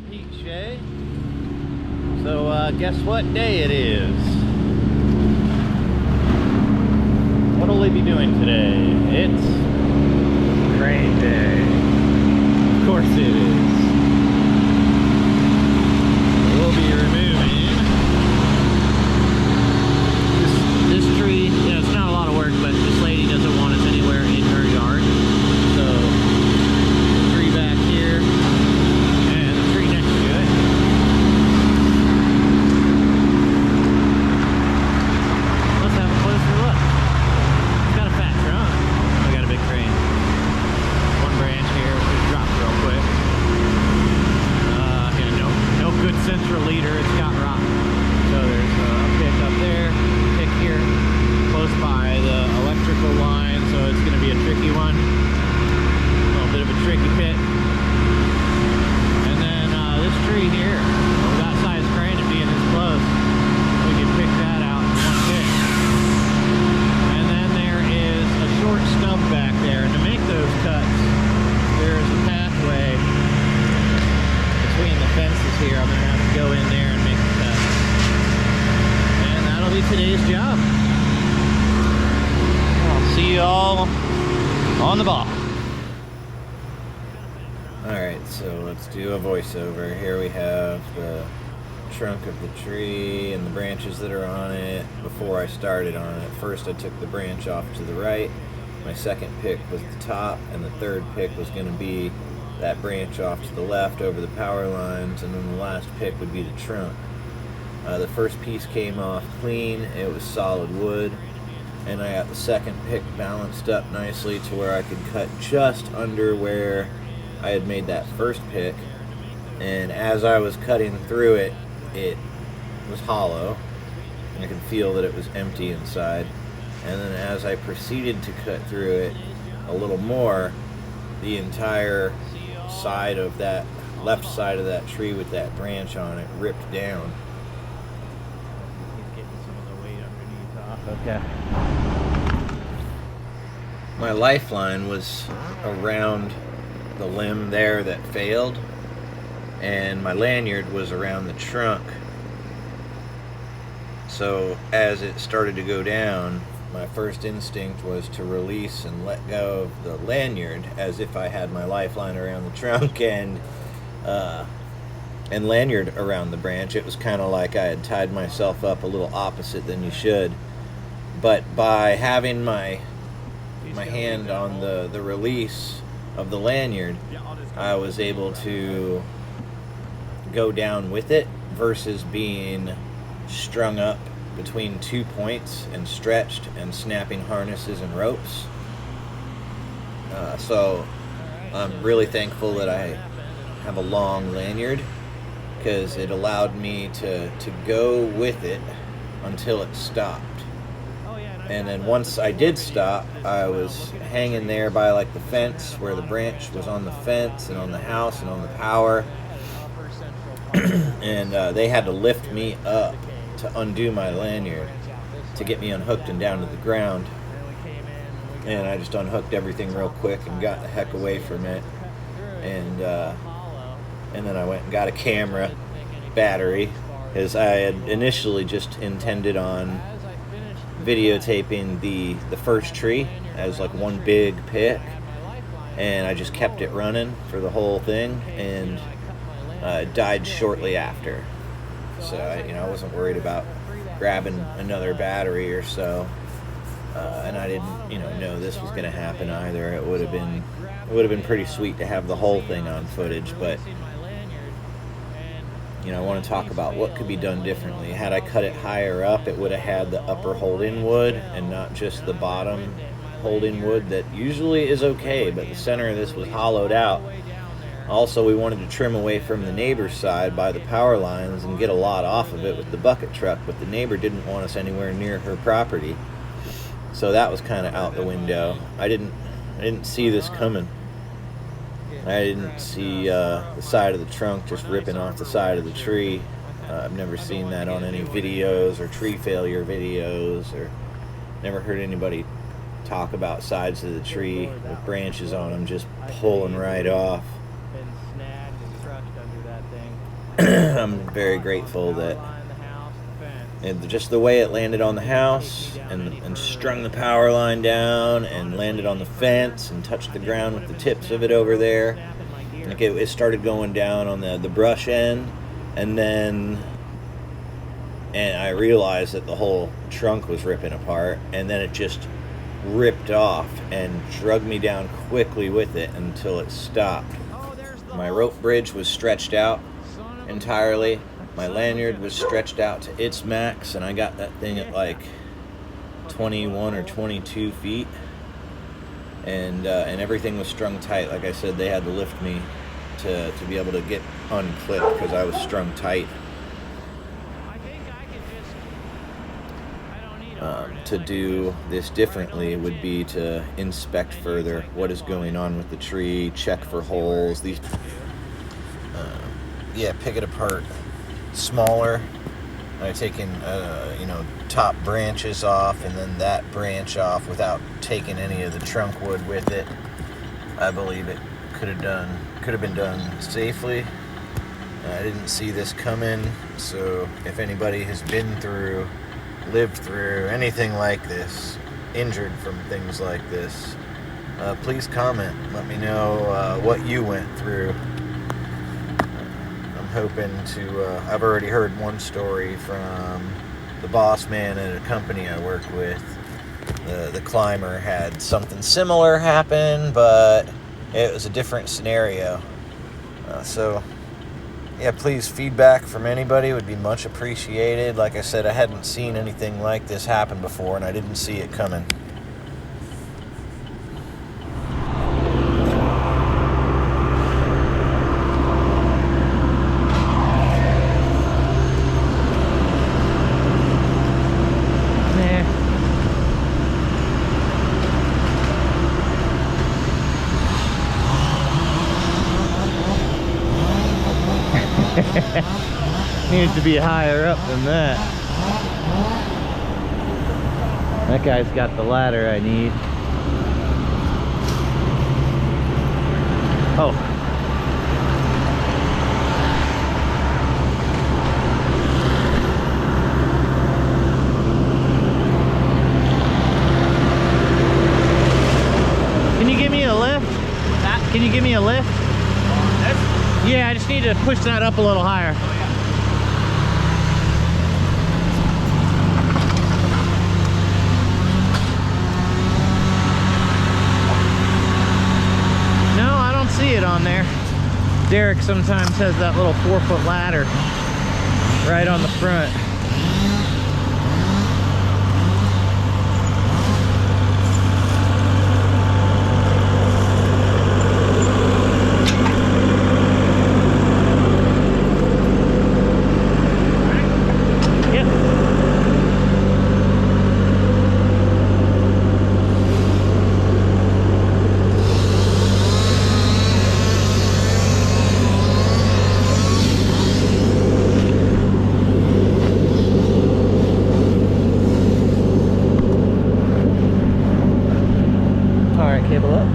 Pete Shea. So guess what day it is? What'll we be doing today? It's crane day. Of course it is. We'll be removing this tree. You know, it's not a lot of work, but this lady doesn't want us anywhere in her yard. So the tree back here and the tree next to it. Let's have a closer look. It's got a fat trunk. We got a big crane. One branch here, just dropped real quick. Yeah, no good central leader. It's got rock. So there's a pick up there, pick here, close by the electrical line. So it's going to be a tricky one. A little bit of a tricky pit. And then this tree here, with that size crane and being this close, we can pick that out in one pick. And then there is a short stub back there. And to make those cuts, there is a pathway between the fences here. I'm going to have to go in there and make the cut. And that'll be today's job. I'll see you all on the ball. Alright, so let's do a voiceover. Here we have the trunk of the tree and the branches that are on it. Before I started on it, first I took the branch off to the right. My second pick was the top, and the third pick was going to be that branch off to the left over the power lines, and then the last pick would be the trunk. The first piece came off clean. It was solid wood, and I got the second pick balanced up nicely to where I could cut just under where I had made that first pick. And as I was cutting through it, it was hollow. I could feel that it was empty inside. And then as I proceeded to cut through it a little more, the entire side of that left side of that tree with that branch on it ripped down. He's getting some of the weight underneath off. Okay. My lifeline was around the limb there that failed, and my lanyard was around the trunk. So as it started to go down, my first instinct was to release and let go of the lanyard as if I had my lifeline around the trunk and lanyard around the branch. It was kind of like I had tied myself up a little opposite than you should. But by having my hand on the release of the lanyard, I was able to go down with it versus being strung up between 2 points and stretched and snapping harnesses and ropes. So I'm really thankful that I have a long lanyard, because it allowed me to go with it until it stopped. And then once I did stop, I was hanging there by like the fence where the branch was on the fence and on the house and on the power. And they had to lift me up to undo my lanyard to get me unhooked and down to the ground. And I just unhooked everything real quick and got the heck away from it. And then I went and got a camera battery, as I had initially just intended on videotaping the first tree as like one big pick, and I just kept it running for the whole thing, and it died shortly after. So I wasn't worried about grabbing another battery or so, and I didn't know this was going to happen either. It would have been pretty sweet to have the whole thing on footage, but I want to talk about what could be done differently. Had I cut it higher up, it would have had the upper hold-in wood and not just the bottom hold-in wood that usually is okay, but the center of this was hollowed out. Also, we wanted to trim away from the neighbor's side by the power lines and get a lot off of it with the bucket truck, but the neighbor didn't want us anywhere near her property. So that was kind of out the window. I didn't see this coming. I didn't see the side of the trunk just ripping off the side of the tree. I've never seen that on any videos or tree failure videos, or never heard anybody talk about sides of the tree with branches on them just pulling right off. I'm very grateful that just the way it landed on the house and strung the power line down and landed on the fence and touched the ground with the tips of it over there. Like it started going down on the brush end, and I realized that the whole trunk was ripping apart, and then it just ripped off and drug me down quickly with it until it stopped. My rope bridge was stretched out entirely. My lanyard was stretched out to its max, and I got that thing at like 21 or 22 feet, and everything was strung tight. Like I said, they had to lift me to be able to get unclipped because I was strung tight. To do this differently would be to inspect further what is going on with the tree, check for holes. Pick it apart smaller. I've taken top branches off, and then that branch off without taking any of the trunk wood with it. I believe it could have been done safely. I didn't see this coming, so if anybody has lived through anything like this, injured from things like this, please comment. Let me know what you went through. I'm hoping to, I've already heard one story from the boss man at a company I work with. The climber had something similar happen, but it was a different scenario. Please, feedback from anybody would be much appreciated. Like I said, I hadn't seen anything like this happen before, and I didn't see it coming. Needs to be higher up than that. That guy's got the ladder I need. Oh. Can you give me a lift? Can you give me a lift? Yeah, I just need to push that up a little higher. No, I don't see it on there. Derek sometimes has that little 4-foot ladder right on the front. Cable up.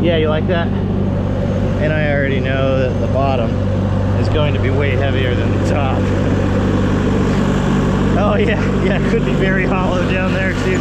Yeah, you like that? And I already know that the bottom is going to be way heavier than the top. Oh yeah, it could be very hollow down there too.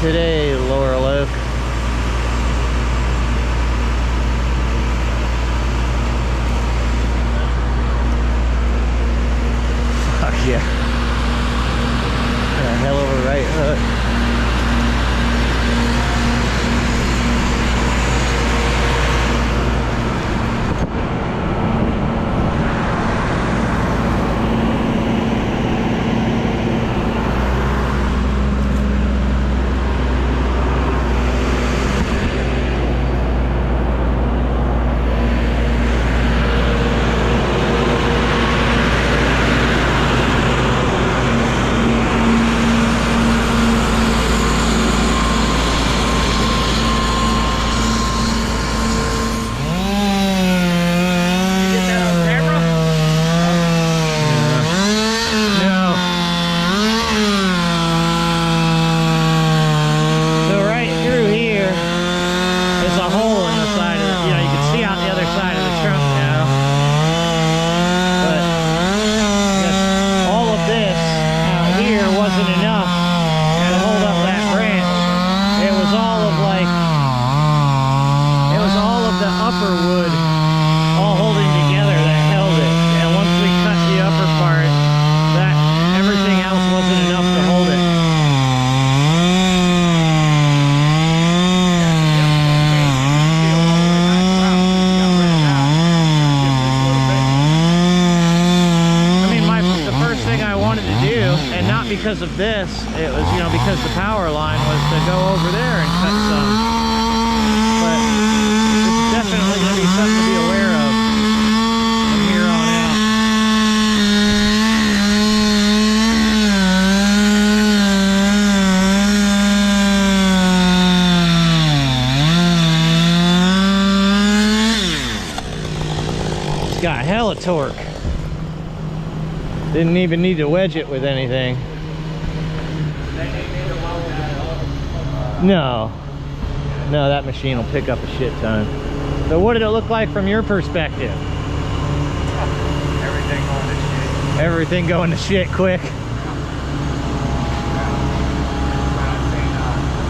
Today, Laurel Oak. Fuck yeah. Got a hell of a right hook. Because of this, it was, you know, because the power line was to go over there and cut some. But it's definitely going to be something to be aware of from here on out. It's got hella torque. Didn't even need to wedge it with anything. No, that machine will pick up a shit ton. So what did it look like from your perspective? Everything going to shit. Everything going to shit quick. When I seen,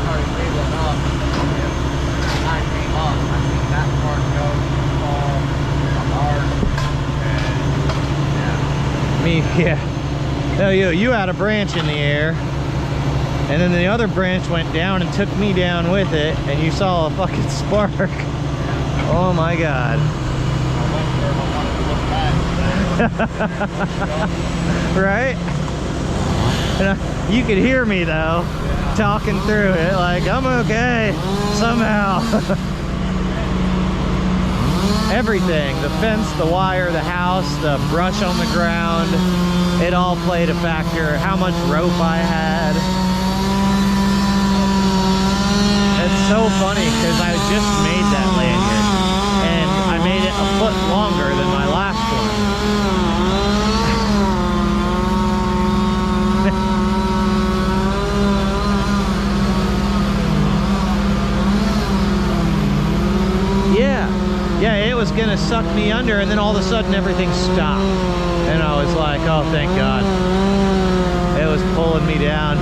started leaving up, I came up, I seen that part go, fall, hard, and Me, yeah. No, you had a branch in the air, and then the other branch went down and took me down with it, and you saw a fucking spark. Oh my God. Right? And you could hear me though, talking through it, like, I'm okay, somehow. Everything, the fence, the wire, the house, the brush on the ground, it all played a factor. How much rope I had. It's so funny because I just made that lanyard and I made it a foot longer than my last one. Yeah, it was gonna suck me under, and then all of a sudden everything stopped. And I was like, oh, thank God. It was pulling me down.